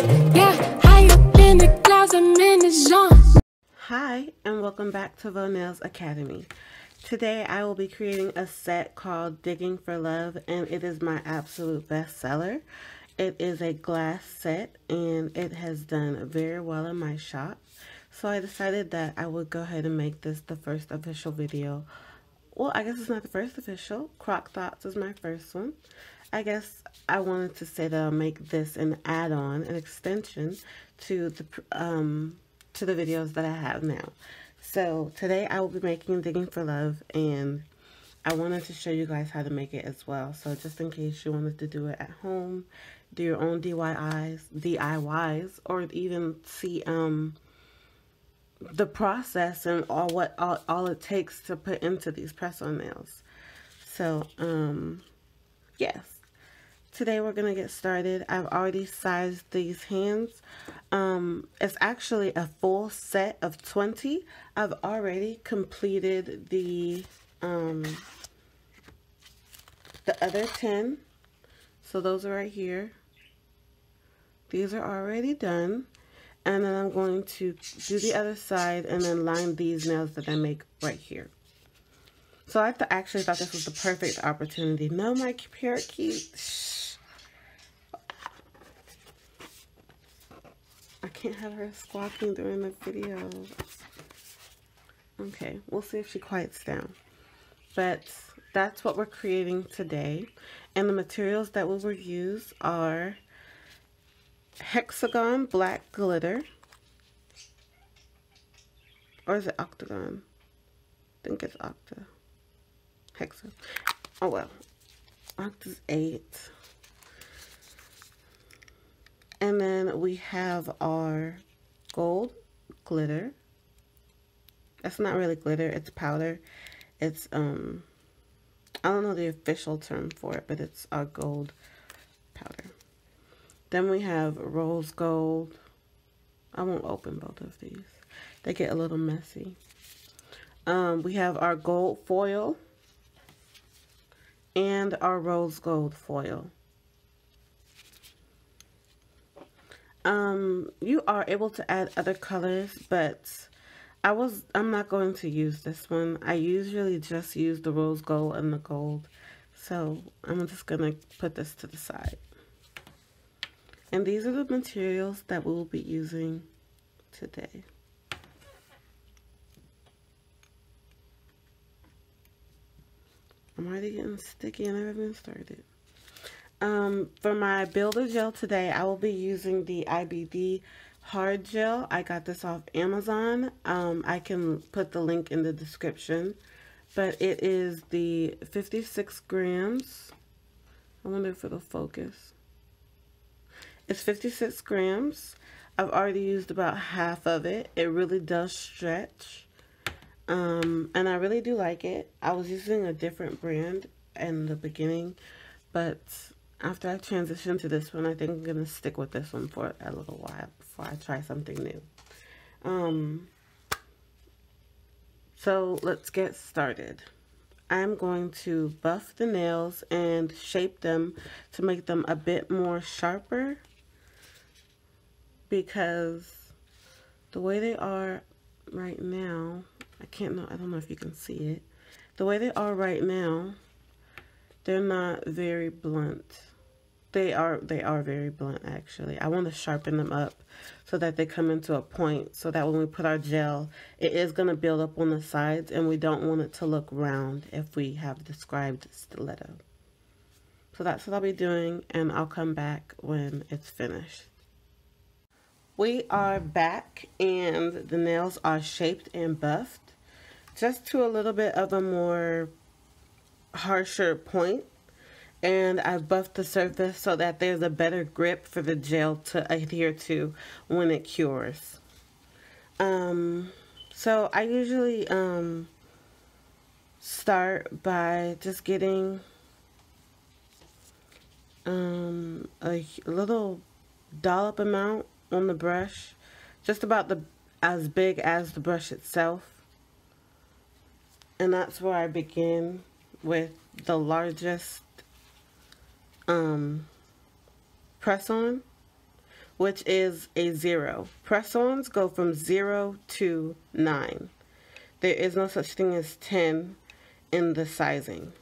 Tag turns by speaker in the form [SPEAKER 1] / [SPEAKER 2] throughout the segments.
[SPEAKER 1] Yeah, high up in the clouds, I'm in the zone.
[SPEAKER 2] Hi, and welcome back to VoNailz Academy. Today I will be creating a set called Digging for Love, and it is my absolute bestseller. It is a glass set, and it has done very well in my shop. So I decided that I would go ahead and make this the first official video. Well, I guess it's not the first official. Crock Thoughts is my first one. I guess I wanted to say that I'll make this an add-on, an extension to the videos that I have now. So today I will be making Digging for Love, and I wanted to show you guys how to make it as well. So just in case you wanted to do it at home, do your own DIYs, or even see the process and all it takes to put into these press-on nails. So yes. Today we're going to get started. I've already sized these hands. It's actually a full set of 20. I've already completed the other 10. So those are right here. These are already done. And then I'm going to do the other side and then line these nails that I make right here. So I actually thought this was the perfect opportunity. No, my parakeet. Shh. I can't have her squawking during the video. Okay, we'll see if she quiets down. But that's what we're creating today. And the materials that we will use are hexagon black glitter. Or is it octagon? I think it's octa. Hexa. Oh well. Octa's 8. And then we have our gold glitter. That's not really glitter, it's powder. It's I don't know the official term for it, but it's our gold powder. Then we have rose gold. I won't open both of these. They get a little messy. We have our gold foil and our rose gold foil. You are able to add other colors, but I'm not going to use this one. I usually just use the rose gold and the gold. So I'm just gonna put this to the side. And these are the materials that we will be using today. I'm already getting sticky and I haven't even started. For my builder gel today, I will be using the IBD hard gel. I got this off Amazon. I can put the link in the description, but it is the 56 grams. I wonder if it'll focus. It's 56 grams. I've already used about half of it. It really does stretch. And I really do like it. I was using a different brand in the beginning, but after I transition to this one, I think I'm going to stick with this one for a little while before I try something new. So let's get started. I'm going to buff the nails and shape them to make them a bit more sharper, because the way they are right now, I don't know if you can see it. The way they are right now, they're not very blunt. They are very blunt, actually. I want to sharpen them up so that they come into a point, so that when we put our gel, it is going to build up on the sides, and we don't want it to look round if we have described stiletto. So that's what I'll be doing, and I'll come back when it's finished. We are back, and the nails are shaped and buffed just to a little bit of a more harsher point. And I've buffed the surface so that there's a better grip for the gel to adhere to when it cures. So I usually start by just getting a little dollop amount on the brush, just about as big as the brush itself. And that's where I begin with the largest press on. which is a 0. Press-ons go from 0 to 9. There is no such thing as 10 in the sizing.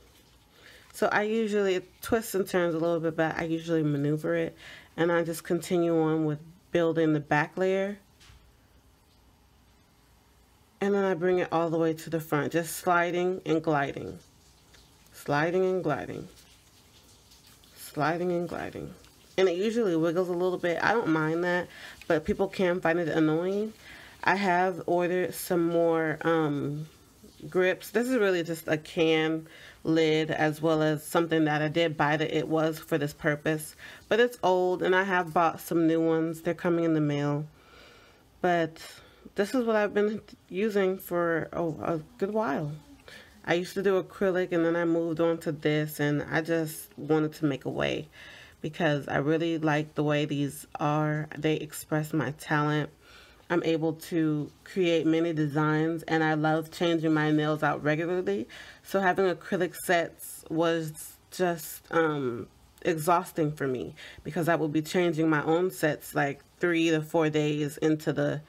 [SPEAKER 2] So I usually, it twists and turns a little bit, but I usually maneuver it, and I just continue on with building the back layer. And then I bring it all the way to the front, just sliding and gliding. Sliding and gliding. Sliding and gliding. And it usually wiggles a little bit. I don't mind that, but people can find it annoying. I have ordered some more grips. This is really just a can lid, as well as something that I did buy that it was for this purpose. But it's old, and I have bought some new ones. They're coming in the mail. But this is what I've been using for a good while. I used to do acrylic, and then I moved on to this, and I just wanted to make a way because I really like the way these are. They express my talent. I'm able to create many designs, and I love changing my nails out regularly. So having acrylic sets was just exhausting for me because I would be changing my own sets like 3 to 4 days into the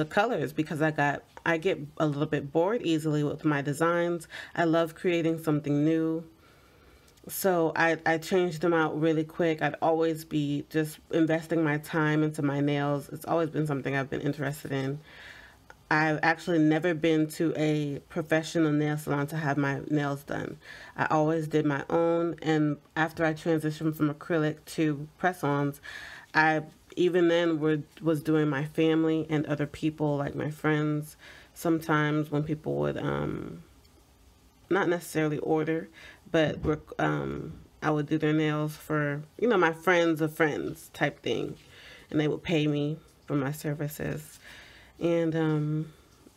[SPEAKER 2] colors because I get a little bit bored easily with my designs. I love creating something new. So I changed them out really quick. I'd always be just investing my time into my nails. It's always been something I've been interested in. I've actually never been to a professional nail salon to have my nails done. I always did my own, and after I transitioned from acrylic to press-ons, I even then was doing my family and other people, like my friends. Sometimes when people would not necessarily order, but I would do their nails for, you know, my friends of friends type thing, and they would pay me for my services. And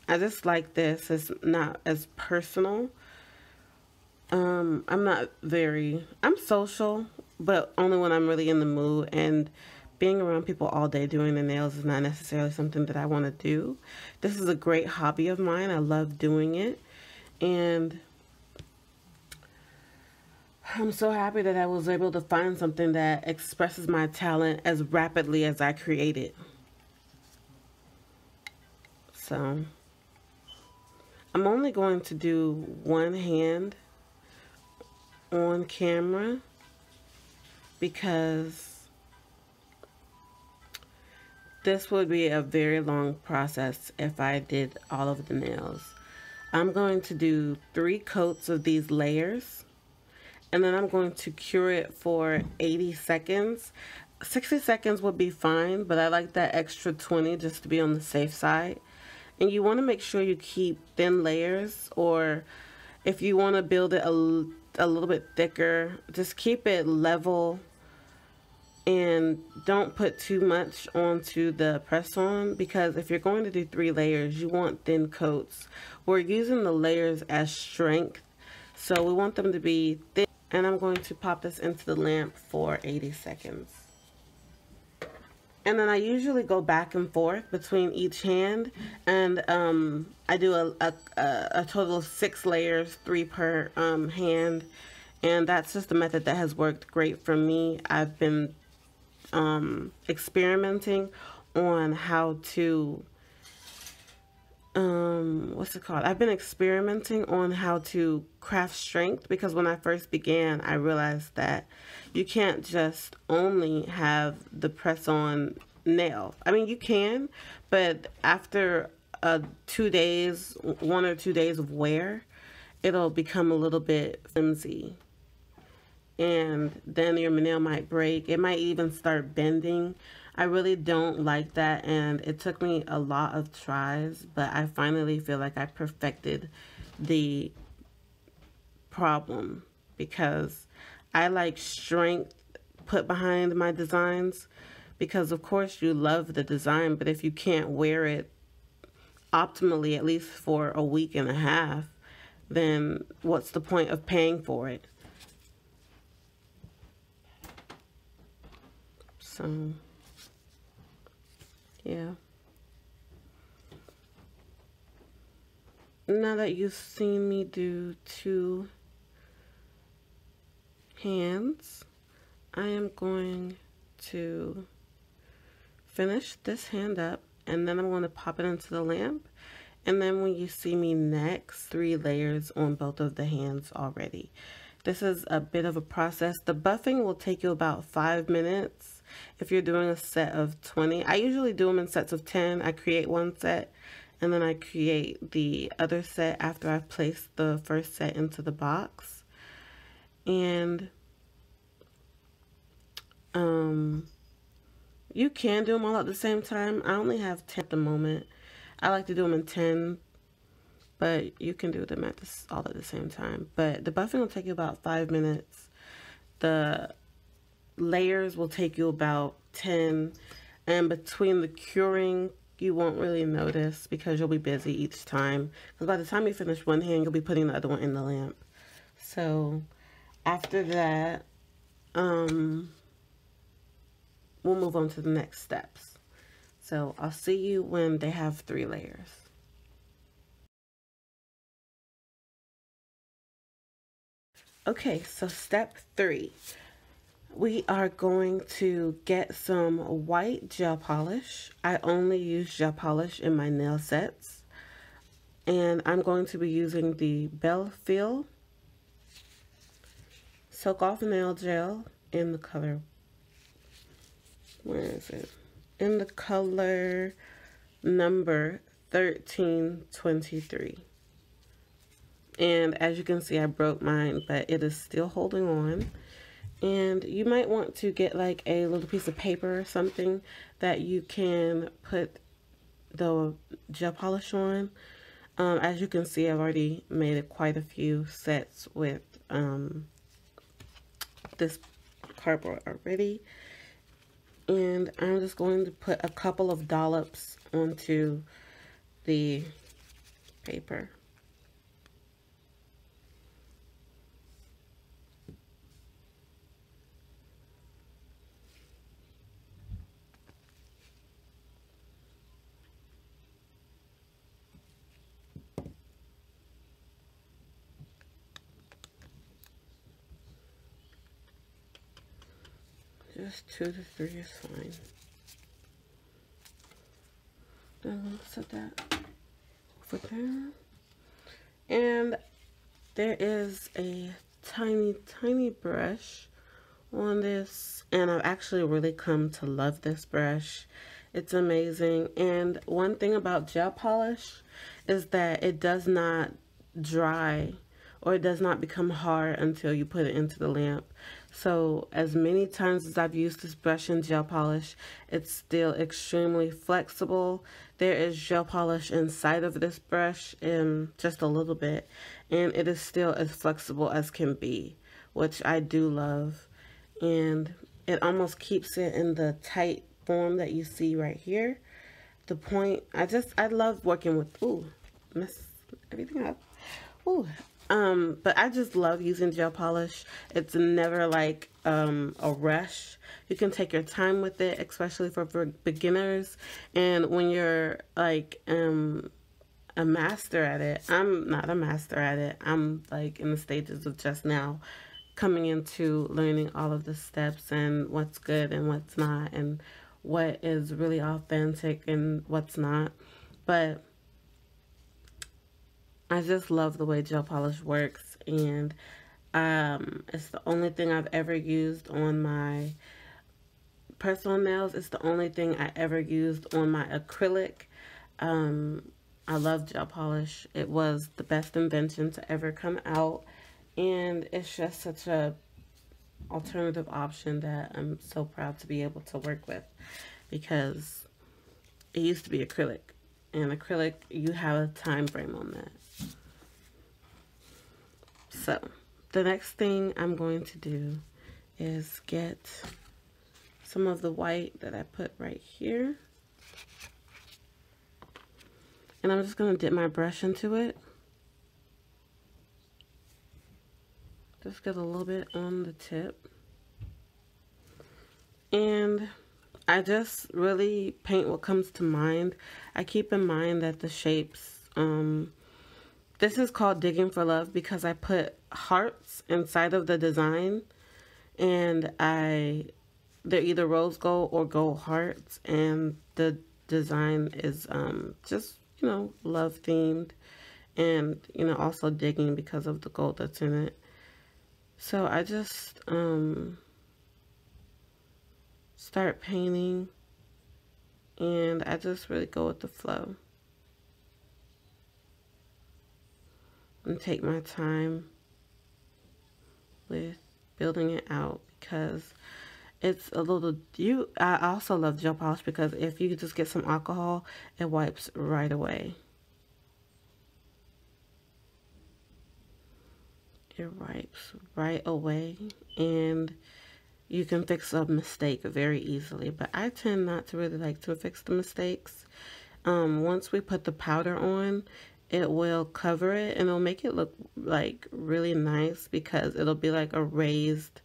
[SPEAKER 2] I just like this. It's not as personal. I'm social, but only when I'm really in the mood, and being around people all day doing their nails is not necessarily something that I want to do. This is a great hobby of mine. I love doing it, and I'm so happy that I was able to find something that expresses my talent as rapidly as I create it. So I'm only going to do one hand on camera because this would be a very long process if I did all of the nails. I'm going to do 3 coats of these layers, and then I'm going to cure it for 80 seconds. 60 seconds would be fine, but I like that extra 20 just to be on the safe side. And you want to make sure you keep thin layers, or if you want to build it a little bit thicker, just keep it level and don't put too much onto the press-on, because if you're going to do 3 layers, you want thin coats. We're using the layers as strength, so we want them to be thick. And I'm going to pop this into the lamp for 80 seconds. And then I usually go back and forth between each hand, and I do a total of 6 layers, 3 per hand, and that's just a method that has worked great for me. I've been experimenting on how to I've been experimenting on how to craft strength, because when I first began, I realized that you can't just only have the press-on nail. I mean, you can, but after 2 days, 1 or 2 days of wear, it'll become a little bit flimsy. And then your nail might break. It might even start bending. I really don't like that, and it took me a lot of tries, but I finally feel like I perfected the problem, because I like strength put behind my designs, because of course you love the design, but if you can't wear it optimally, at least for a week and a half, then what's the point of paying for it? So yeah. Now that you've seen me do 2 hands, I am going to finish this hand up, and then I'm going to pop it into the lamp. And then when you see me next, 3 layers on both of the hands already. This is a bit of a process. The buffing will take you about 5 minutes if you're doing a set of 20. I usually do them in sets of 10. I create one set and then I create the other set after I've placed the first set into the box. And you can do them all at the same time. I only have 10 at the moment. I like to do them in 10, but you can do them all at the same time. But the buffing will take you about 5 minutes. The layers will take you about 10, and between the curing, you won't really notice because you'll be busy each time. Because by the time you finish one hand, you'll be putting the other one in the lamp. So after that, we'll move on to the next steps. So I'll see you when they have 3 layers. Okay, so step 3. We are going to get some white gel polish. I only use gel polish in my nail sets. And I'm going to be using the Belfield Silk Off Nail Gel in the color, where is it? In the color number 1323. And as you can see, I broke mine, but it is still holding on. And you might want to get like a little piece of paper or something that you can put the gel polish on. As you can see, I've already made quite a few sets with this cardboard already. And I'm just going to put a couple of dollops onto the paper. Just 2 to 3 is fine. Then I'm going to set that over there. And there is a tiny brush on this, and I've actually really come to love this brush. It's amazing. And one thing about gel polish is that it does not dry, or it does not become hard until you put it into the lamp. So as many times as I've used this brush in gel polish, it's still extremely flexible. There is gel polish inside of this brush, just a little bit, and it is still as flexible as can be, which I do love. And it almost keeps it in the tight form that you see right here. The point, I love working with, mess everything up. But I just love using gel polish. It's never like a rush. You can take your time with it, especially for beginners. And when you're like a master at it, I'm not a master at it. I'm like in the stages of just now coming into learning all of the steps and what's good and what's not, and what is really authentic and what's not. But I just love the way gel polish works, and it's the only thing I've ever used on my personal nails. It's the only thing I ever used on my acrylic. I love gel polish. It was the best invention to ever come out, and it's just such a alternative option that I'm so proud to be able to work with, because it used to be acrylic, and acrylic, you have a time frame on that. So the next thing I'm going to do is get some of the white that I put right here, and I'm just going to dip my brush into it. Just get a little bit on the tip, and I just really paint what comes to mind. I keep in mind that the shapes, this is called Digging for Love because I put hearts inside of the design, and I they're either rose gold or gold hearts, and the design is just, you know, love themed, and, you know, also digging because of the gold that's in it. So I just start painting, and I just really go with the flow and take my time with building it out, because it's a little, I also love gel polish because if you just get some alcohol, it wipes right away. It wipes right away, and you can fix a mistake very easily. But I tend not to really like to fix the mistakes. Once we put the powder on, it will cover it, and it'll make it look like really nice because it'll be like a raised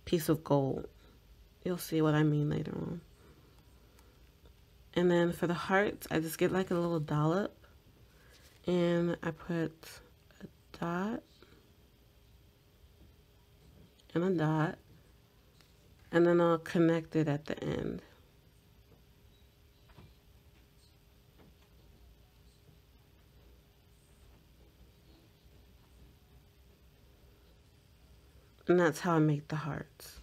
[SPEAKER 2] piece of gold. You'll see what I mean later on. And then for the hearts, I just get like a little dollop, and I put a dot and a dot, and then I'll connect it at the end. And that's how I make the hearts.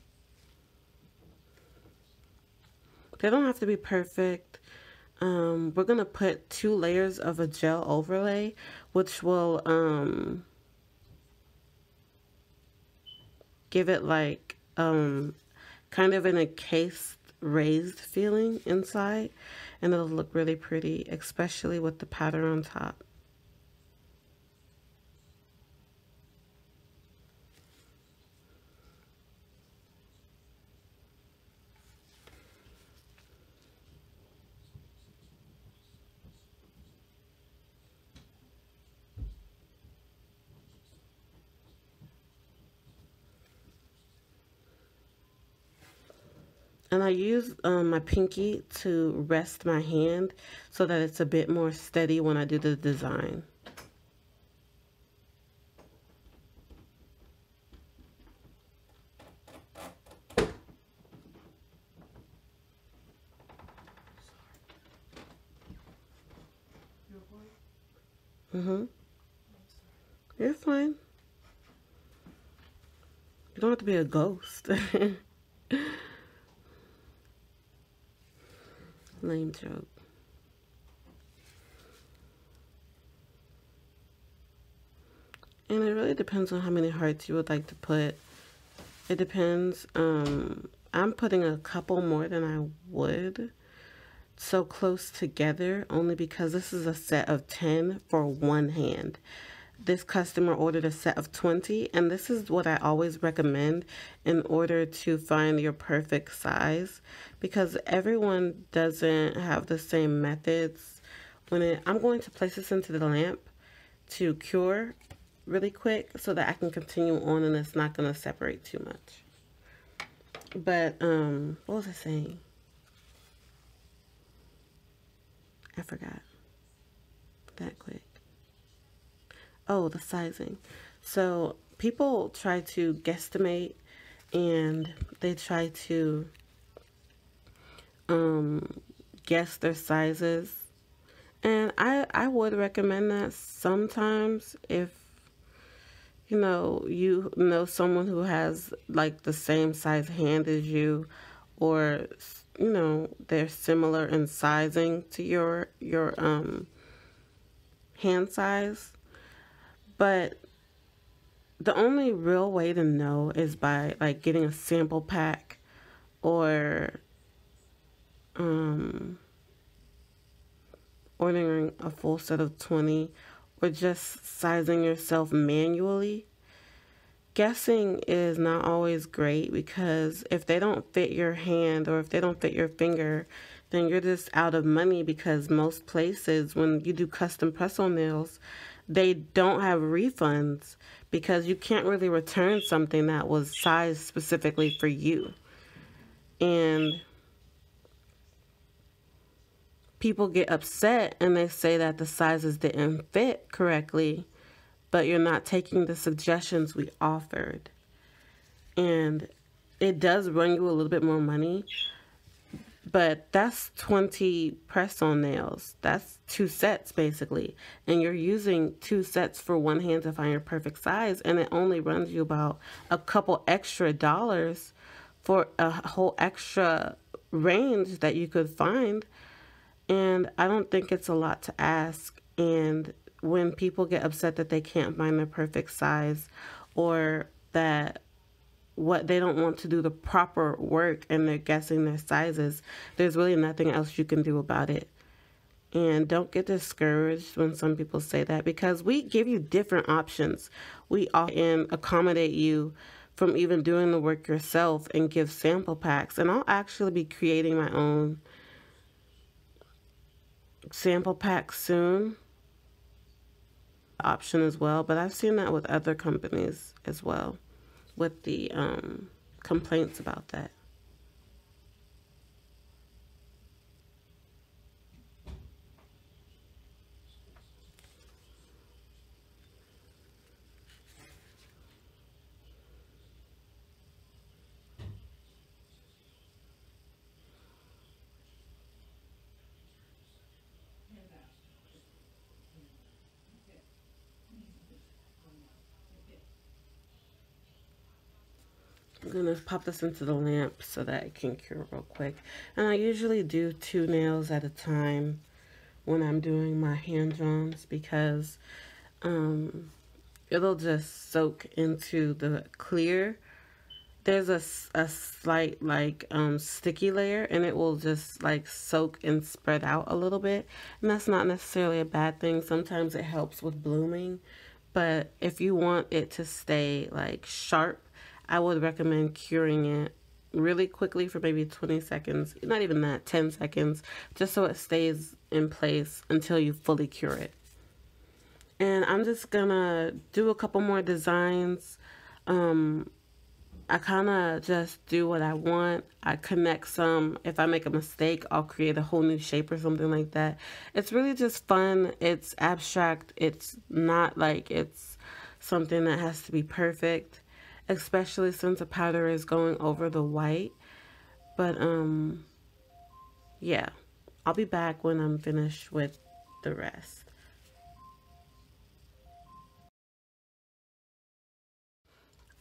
[SPEAKER 2] They don't have to be perfect. We're going to put 2 layers of a gel overlay, which will give it like kind of an encased raised feeling inside, and it'll look really pretty, especially with the powder on top. And I use my pinky to rest my hand so that it's a bit more steady when I do the design. You're fine. You don't have to be a ghost. Lame joke. And it really depends on how many hearts you would like to put. It depends. I'm putting a couple more than I would, so close together, only because this is a set of 10 for one hand. This customer ordered a set of 20, and this is what I always recommend in order to find your perfect size, because everyone doesn't have the same methods. I'm going to place this into the lamp to cure really quick so that I can continue on and it's not going to separate too much. But what was I saying? I forgot that quick. Oh, the sizing. So people try to guesstimate, and they try to guess their sizes. And I would recommend that sometimes if you know someone who has like the same size hand as you, or you know they're similar in sizing to your hand size. But the only real way to know is by like getting a sample pack, or ordering a full set of 20, or just sizing yourself manually. Guessing is not always great, because if they don't fit your hand or if they don't fit your finger, then you're just out of money, because most places when you do custom press-on nails, they don't have refunds, because you can't really return something that was sized specifically for you. And people get upset and they say that the sizes didn't fit correctly, but you're not taking the suggestions we offered. And it does run you a little bit more money, but that's 20 press-on nails. That's 2 sets basically. And you're using 2 sets for one hand to find your perfect size, and it only runs you about a couple extra dollars for a whole extra range that you could find. And I don't think it's a lot to ask. And when people get upset that they can't find their perfect size, or that what they don't want to do the proper work and they're guessing their sizes, there's really nothing else you can do about it. And don't get discouraged when some people say that, because we give you different options. We often accommodate you from even doing the work yourself and give sample packs. And I'll actually be creating my own sample pack soon option as well, but I've seen that with other companies as well, with the complaints about that. I'm gonna pop this into the lamp so that it can cure real quick. And I usually do 2 nails at a time when I'm doing my hand-drawns, because it'll just soak into the clear. There's a slight like sticky layer, and it will just like soak and spread out a little bit. And that's not necessarily a bad thing. Sometimes it helps with blooming. But if you want it to stay like sharp, I would recommend curing it really quickly for maybe 20 seconds, not even that, 10 seconds, just so it stays in place until you fully cure it. And I'm just gonna do a couple more designs. I kind of just do what I want. I connect some. If I make a mistake, I'll create a whole new shape or something like that. It's really just fun. It's abstract. It's not like it's something that has to be perfect, especially since the powder is going over the white. But yeah, I'll be back when I'm finished with the rest.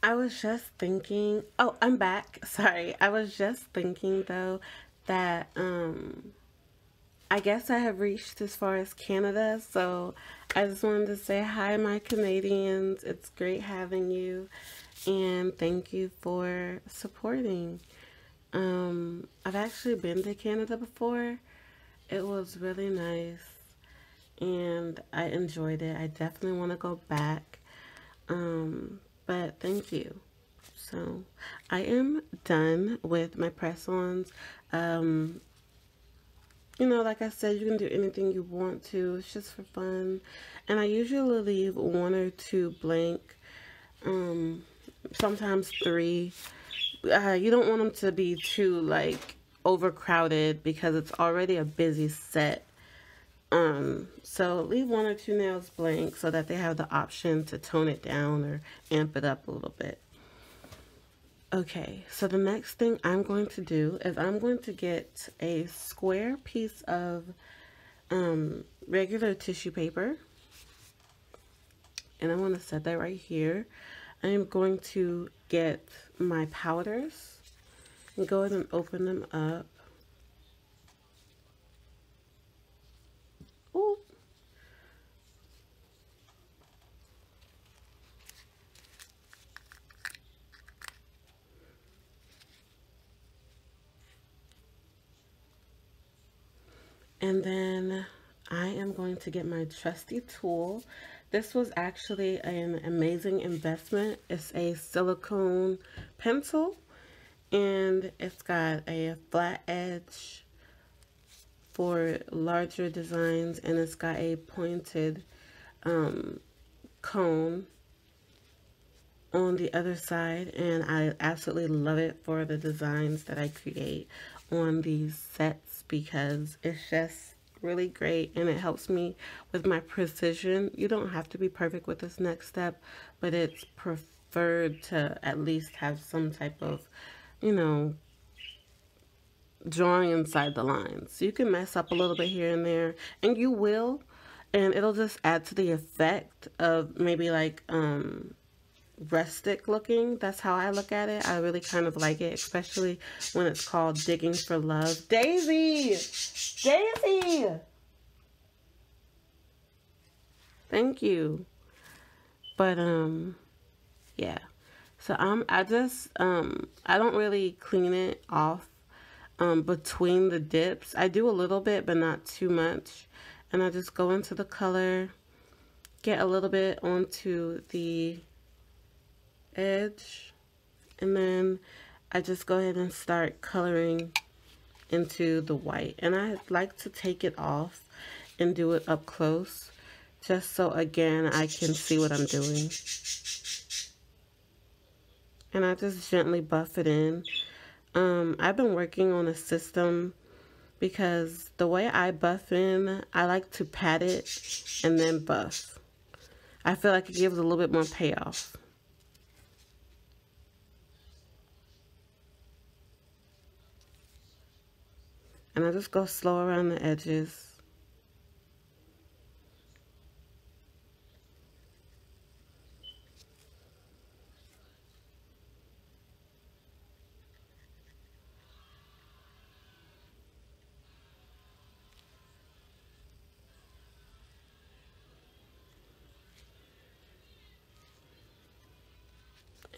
[SPEAKER 2] I was just thinking, oh, I'm back. Sorry. I was just thinking though that I guess I have reached as far as Canada, so I just wanted to say hi, my Canadians. It's great having you, and thank you for supporting. I've actually been to Canada before. It was really nice, and I enjoyed it. I definitely want to go back. But thank you. So I am done with my press-ons. You know, like I said, you can do anything you want to. It's just for fun. And I usually leave 1 or 2 blank, sometimes 3. You don't want them to be too, like, overcrowded because it's already a busy set. So leave 1 or 2 nails blank so that they have the option to tone it down or amp it up a little bit. Okay, so the next thing I'm going to do is I'm going to get a square piece of regular tissue paper, and I'm going to set that right here. I'm going to get my powders and go ahead and open them up. Ooh. And then I am going to get my trusty tool. This was actually an amazing investment. It's a silicone pencil, and it's got a flat edge for larger designs, and it's got a pointed cone on the other side, and I absolutely love it for the designs that I create on these sets because it's just really great, and it helps me with my precision. You don't have to be perfect with this next step, but it's preferred to at least have some type of you know, drawing inside the lines. You can mess up a little bit here and there, and you will, and it'll just add to the effect of maybe like rustic looking. That's how I look at it. I really kind of like it, especially when it's called Digging for Love. Daisy! Daisy! Thank you. But yeah. So I don't really clean it off between the dips. I do a little bit, but not too much. And I just go into the color, get a little bit onto the edge, and then I just go ahead and start coloring into the white. And I like to take it off and do it up close, just so again I can see what I'm doing. And I just gently buff it in. I've been working on a system because the way I buff in, I like to pat it and then buff. I feel like it gives a little bit more payoff. And I just go slow around the edges.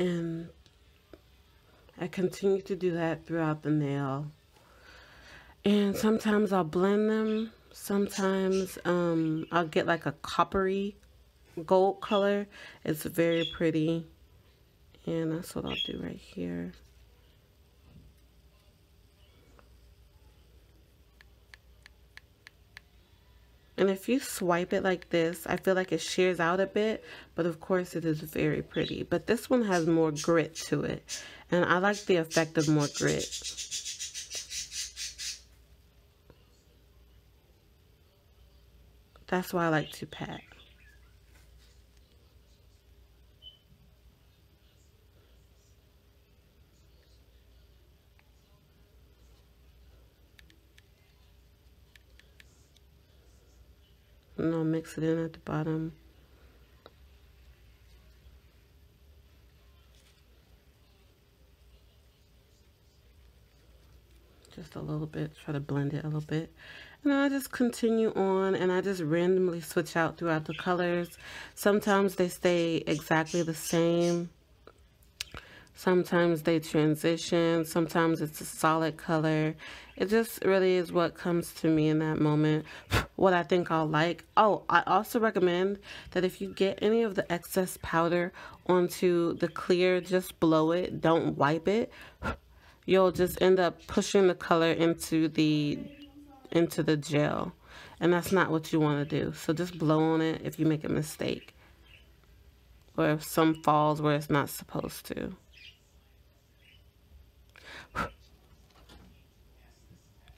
[SPEAKER 2] And I continue to do that throughout the nail. And sometimes I'll blend them. Sometimes I'll get like a coppery gold color. It's very pretty. And that's what I'll do right here. And if you swipe it like this, I feel like it shears out a bit, but of course it is very pretty. But this one has more grit to it, and I like the effect of more grit. That's why I like to pat. And I'll mix it in at the bottom. Just a little bit, try to blend it a little bit. And then I just continue on, and I just randomly switch out throughout the colors. Sometimes they stay exactly the same. Sometimes they transition. Sometimes it's a solid color. It just really is what comes to me in that moment, what I think I'll like. Oh, I also recommend that if you get any of the excess powder onto the clear, just blow it. Don't wipe it. You'll just end up pushing the color into the gel, and that's not what you want to do. So just blow on it if you make a mistake, or if some falls where it's not supposed to.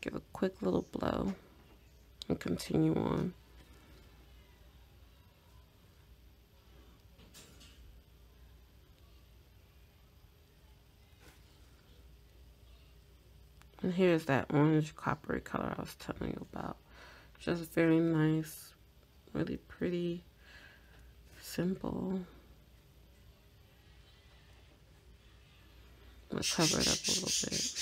[SPEAKER 2] Give a quick little blow and continue on. And here's that orange coppery color I was telling you about. Just very nice, really pretty, simple. I'm gonna cover it up a little bit.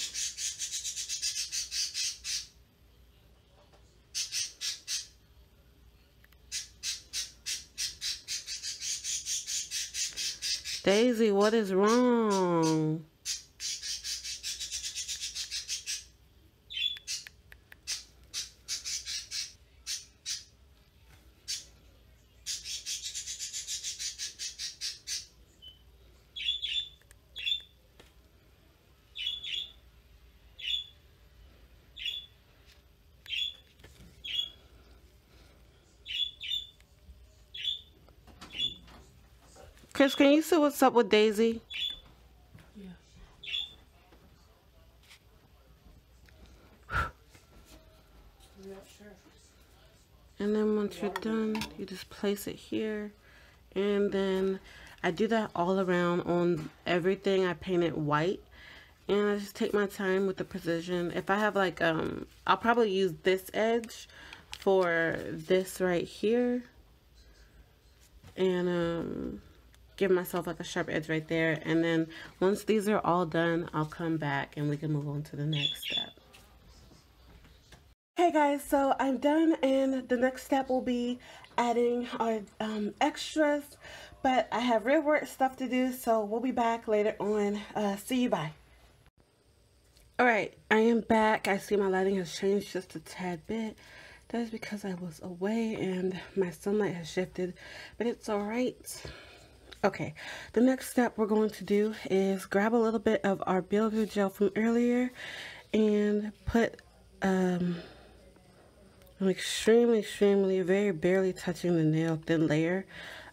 [SPEAKER 2] Daisy, what is wrong? Chris, can you see what's up with Daisy?
[SPEAKER 3] Yeah. I'm not sure.
[SPEAKER 2] And then once you're done, you just place it here. And then I do that all around on everything. I paint it white. And I just take my time with the precision. If I have like, I'll probably use this edge for this right here. And give myself like a sharp edge right there. And then once these are all done, I'll come back and we can move on to the next step. Hey guys, so I'm done, and the next step will be adding our extras, but I have real work stuff to do, so we'll be back later on. See you, bye. Alright, I am back. I see my lighting has changed just a tad bit. That is because I was away and my sunlight has shifted, but it's alright. Okay, the next step we're going to do is grab a little bit of our builder gel from earlier and put I'm extremely, very barely touching the nail, thin layer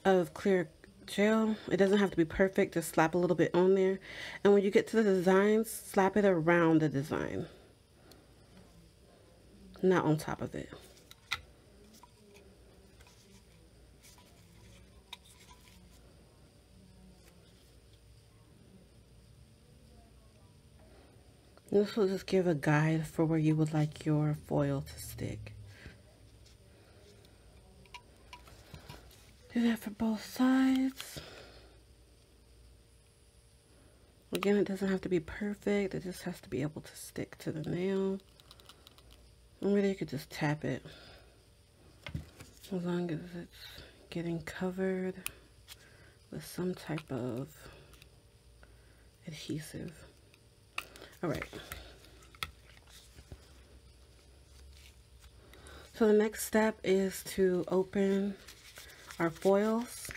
[SPEAKER 2] of clear gel. It doesn't have to be perfect, just slap a little bit on there. And when you get to the designs, slap it around the design, not on top of it. And this will just give a guide for where you would like your foil to stick. Do that for both sides. Again, it doesn't have to be perfect. It just has to be able to stick to the nail. And really, you could just tap it. As long as it's getting covered with some type of adhesive. Alright. So the next step is to open our foils.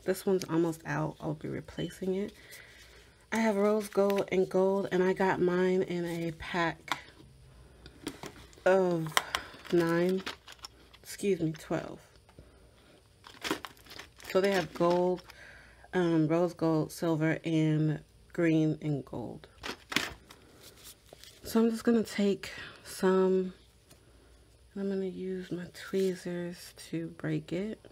[SPEAKER 2] This one's almost out. I'll be replacing it. I have rose gold and gold, and I got mine in a pack of 12. So they have gold, rose gold, silver, and green and gold. So I'm just going to take some, and I'm going to use my tweezers to break it.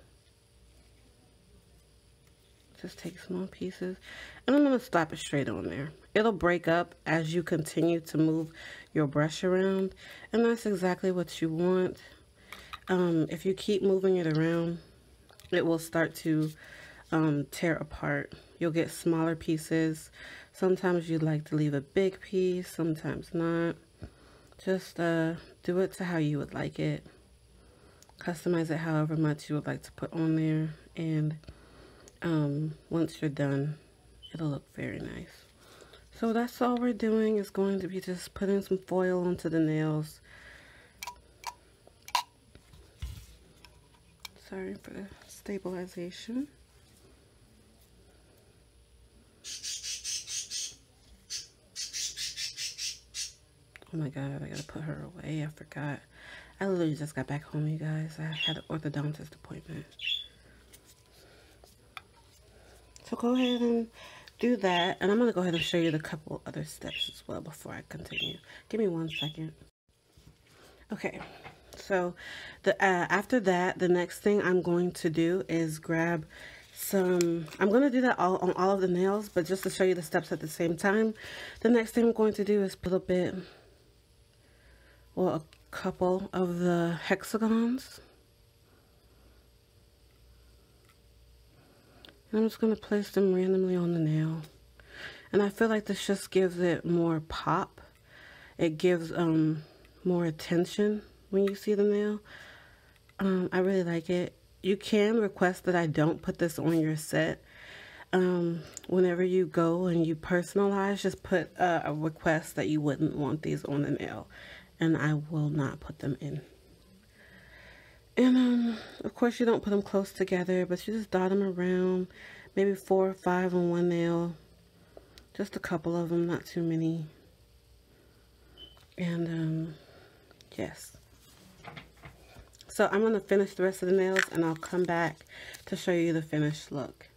[SPEAKER 2] Just take small pieces, and I'm going to slap it straight on there. It'll break up as you continue to move your brush around, and that's exactly what you want. If you keep moving it around, it will start to tear apart. You'll get smaller pieces. Sometimes you'd like to leave a big piece, sometimes not. Just do it to how you would like it. Customize it however much you would like to put on there, and once you're done, it'll look very nice. So that's all we're doing, is going to be just putting some foil onto the nails. Sorry for the stabilization. Oh my god, I gotta put her away. I forgot. I literally just got back home, you guys. I had an orthodontist appointment. So go ahead and do that. And I'm going to go ahead and show you the couple other steps as well before I continue. Give me 1 second. Okay. So after that, the next thing I'm going to do is grab some, I'm going to do that on all of the nails, but just to show you the steps at the same time. The next thing I'm going to do is put a bit, well, a couple of the hexagons. And I'm just going to place them randomly on the nail. And I feel like this just gives it more pop. It gives more attention when you see the nail. I really like it. You can request that I don't put this on your set. Whenever you go and you personalize, just put a request that you wouldn't want these on the nail, and I will not put them in. And of course you don't put them close together, but you just dot them around, maybe 4 or 5 on one nail, just a couple of them, not too many. And yes. So I'm going to finish the rest of the nails, and I'll come back to show you the finished look.